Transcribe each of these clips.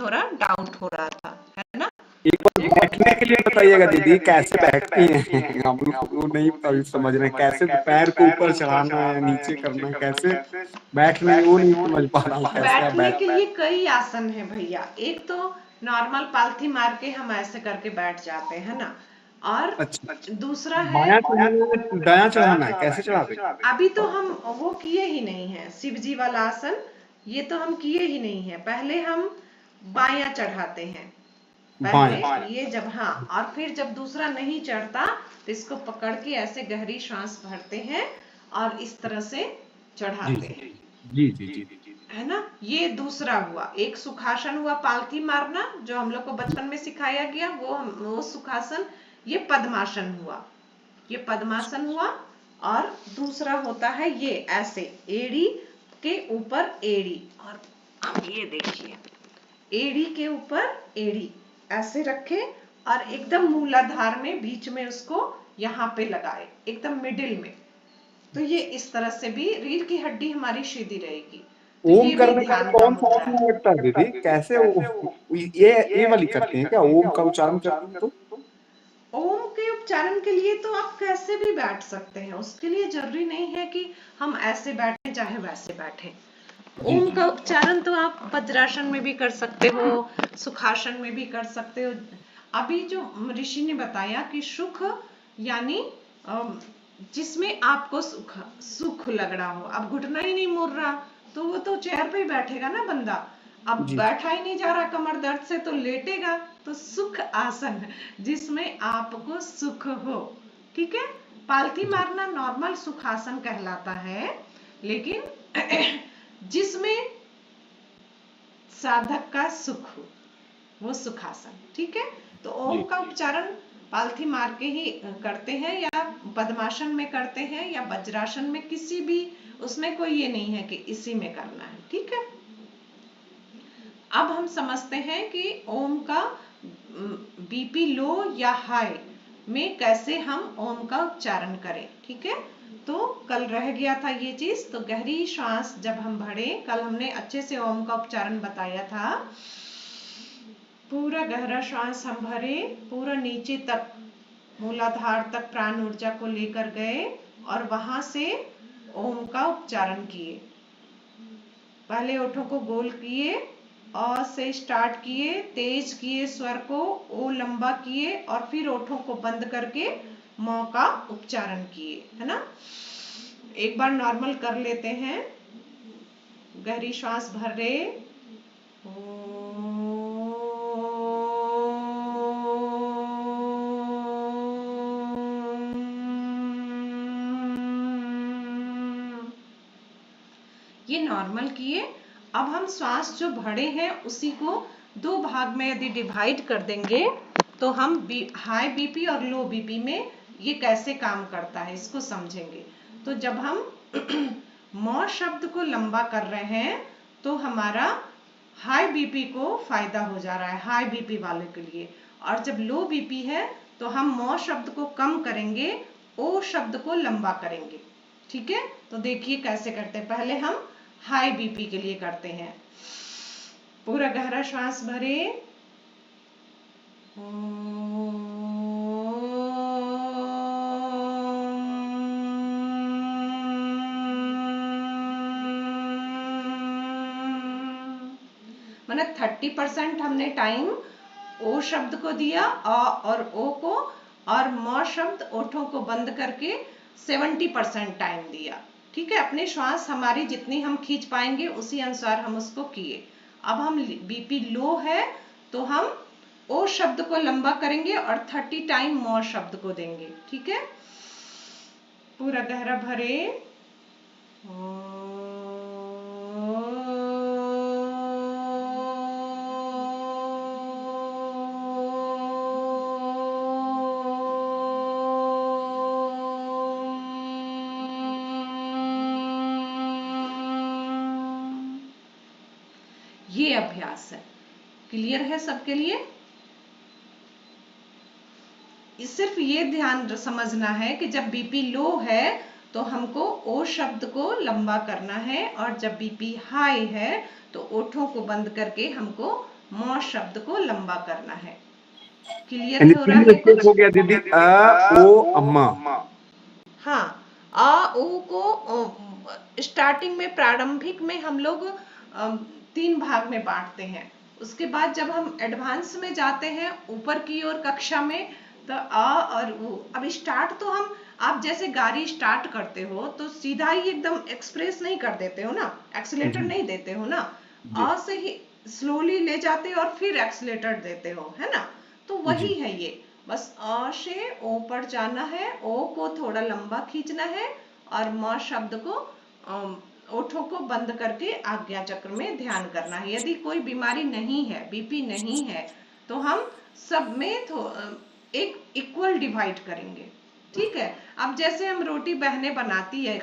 थोड़ा डाउट हो रहा था, है ना। एक बार बैठने के लिए बताइएगा दीदी, कैसे बैठती हैं? हम लोग वो नहीं अभी समझ रहे हैं, कैसे पैर को ऊपर चढ़ाना है, नीचे करना है, कैसे बैठने में, वो नहीं समझ पा रहा हूँ कैसे आप बैठने बैठ। के लिए कई आसन है भैया। एक तो नॉर्मल पालथी मार के हम ऐसे करके बैठ जाते हैं ना, और अच्छा, दूसरा है बायां चढ़ाना है, दायां चढ़ाना है, कैसे चढ़ाते? अभी तो हम वो किए ही नहीं है शिव जी वाला आसन, ये तो हम किए ही नहीं है। पहले हम बायां चढ़ाते हैं, बायां। पहले ये जब, हाँ, और फिर जब दूसरा नहीं चढ़ता तो इसको पकड़ के ऐसे गहरी सांस भरते हैं और इस तरह से जी चढ़ाते हैं, जी जी जी। है ना। ये दूसरा हुआ। एक सुखासन हुआ पालथी मारना, जो हम लोग को बचपन में सिखाया गया, वो सुखासन। ये पद्मासन हुआ, ये पद्मासन हुआ। और दूसरा होता है ये ऐसे एड़ी के ऊपर एड़ी, और अब ये देखिए, एड़ी के ऊपर एड़ी ऐसे रखे और एकदम मूलाधार में बीच में उसको यहाँ पे लगाए, एकदम मिडिल में। तो ये इस तरह से भी रीढ़ की हड्डी हमारी सीधी रहेगी। तो ओम ये भी करने का ध्यान का कौन सा मुद्रा आसन है। लगता है दीदी, कैसे ये वाली करते हैं क्या, ओम का उच्चारण करते हैं तो? ओम के उच्चारण के लिए तो आप कैसे भी बैठ सकते हैं, उसके लिए जरूरी नहीं है कि हम ऐसे बैठे चाहे वैसे बैठे। जी ओम जी। का उच्चारण तो आप वज्रासन में भी कर सकते हो, सुखासन में भी कर सकते हो। अभी जो ऋषि ने बताया कि सुख यानी जिसमें आपको सुख सुख लग रहा हो, अब घुटना ही नहीं मुड़ रहा तो वो तो चेयर पे ही बैठेगा ना बंदा। अब जी बैठा ही नहीं जा रहा कमर दर्द से तो लेटेगा। तो सुख आसन जिसमें आपको सुख हो, ठीक है। पालथी जी मारना नॉर्मल सुखासन कहलाता है, लेकिन जिसमें साधक का सुख हो वो सुखासन, ठीक है। तो ओम जी। का उच्चारण पालथी मार के ही करते हैं, या पद्मासन में करते हैं, या वज्रासन में, किसी भी उसमें कोई ये नहीं है कि इसी में करना है, ठीक है। अब हम समझते हैं कि ओम का बीपी लो या हाई में कैसे हम ओम का उच्चारण करें, ठीक है। तो कल रह गया था ये चीज। तो गहरी श्वास जब हम भरे, कल हमने अच्छे से ओम का उच्चारण बताया था। पूरा गहरा श्वास हम भरे, पूरा नीचे तक मूलाधार तक प्राण ऊर्जा को लेकर गए और वहां से ओम का उच्चारण किए। पहले ओठों को गोल किए, अ से स्टार्ट किए, तेज किए स्वर को, ओ लंबा किए और फिर ओठों को बंद करके म का उच्चारण किए, है ना। एक बार नॉर्मल कर लेते हैं। गहरी श्वास भर रहे, ये नॉर्मल किए। अब हम श्वास जो भरे हैं उसी को दो भाग में यदि डिवाइड कर देंगे तो हम हाई बीपी और लो बीपी में ये कैसे काम करता है इसको समझेंगे। तो जब हम म शब्द को लंबा कर रहे हैं तो हमारा हाई बीपी को फायदा हो जा रहा है, हाई बीपी वाले के लिए। और जब लो बीपी है तो हम म शब्द को कम करेंगे, ओ शब्द को लंबा करेंगे, ठीक है। तो देखिए कैसे करते हैं। पहले हम हाई बीपी के लिए करते हैं। पूरा गहरा श्वास भरे, मैंने 30% हमने टाइम ओ शब्द को दिया, अ और ओ को, और म शब्द ओठों को बंद करके 70% टाइम दिया, ठीक है। अपने श्वास हमारी जितनी हम खींच पाएंगे उसी अनुसार हम उसको किए। अब हम बीपी लो है तो हम ओ शब्द को लंबा करेंगे और 30 टाइम म शब्द को देंगे, ठीक है। पूरा गहरा भरे, ये अभ्यास है। क्लियर है सबके लिए? सिर्फ ये ध्यान समझना है कि जब बीपी लो है तो हमको ओ शब्द को लंबा करना है, और जब बीपी हाई है तो ओठों को बंद करके हमको म शब्द को लंबा करना है। क्लियर यानी हो रहा 3 है स्टेप कुछ? हो गया दीदी, अ ओ अम्मा। हाँ, आ ऊ को स्टार्टिंग में, प्रारंभिक में हम लोग 3 भाग में बांटते हैं। उसके बाद जब हम एडवांस में जाते हैं ऊपर की ओर कक्षा में, तो आ और ऊ। अब स्टार्ट तो हम, आप जैसे गाड़ी स्टार्ट करते हो तो सीधा ही एकदम एक्सप्रेस नहीं कर देते हो ना, एक्सीलेटर जी नहीं देते हो ना, जी आ से ही स्लोली ले जाते हो और फिर एक्सीलेटर देते हो, है ना। तो वही जी है ये, बस अ से ओ पर जाना है, ओ को थोड़ा लंबा खींचना है, और म शब्द को ओठों को बंद करके आज्ञा चक्र में ध्यान करना है। यदि कोई बीमारी नहीं है, बीपी नहीं है, तो हम सब में एक इक्वल डिवाइड करेंगे। ठीक है। अब जैसे हम रोटी बहनें बनाती है,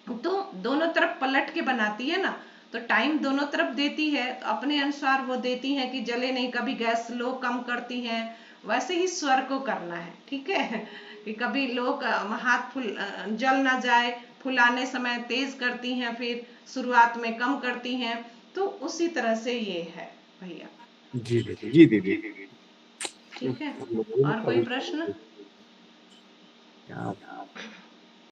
तो दोनों तरफ पलट के बनाती है ना, तो टाइम दोनों तरफ देती है, तो अपने अनुसार वो देती हैं कि जले नहीं, कभी गैस लो कम करती हैं। वैसे ही स्वर को करना है, ठीक है। कि कभी लोग हाथ जल ना जाए, फुलाने समय तेज करती हैं, फिर शुरुआत में कम करती हैं। तो उसी तरह से ये है भैया। जी दीदी, जी दीदी। ठीक है। हम लोगों ने और कोई कभी प्रश्न? क्या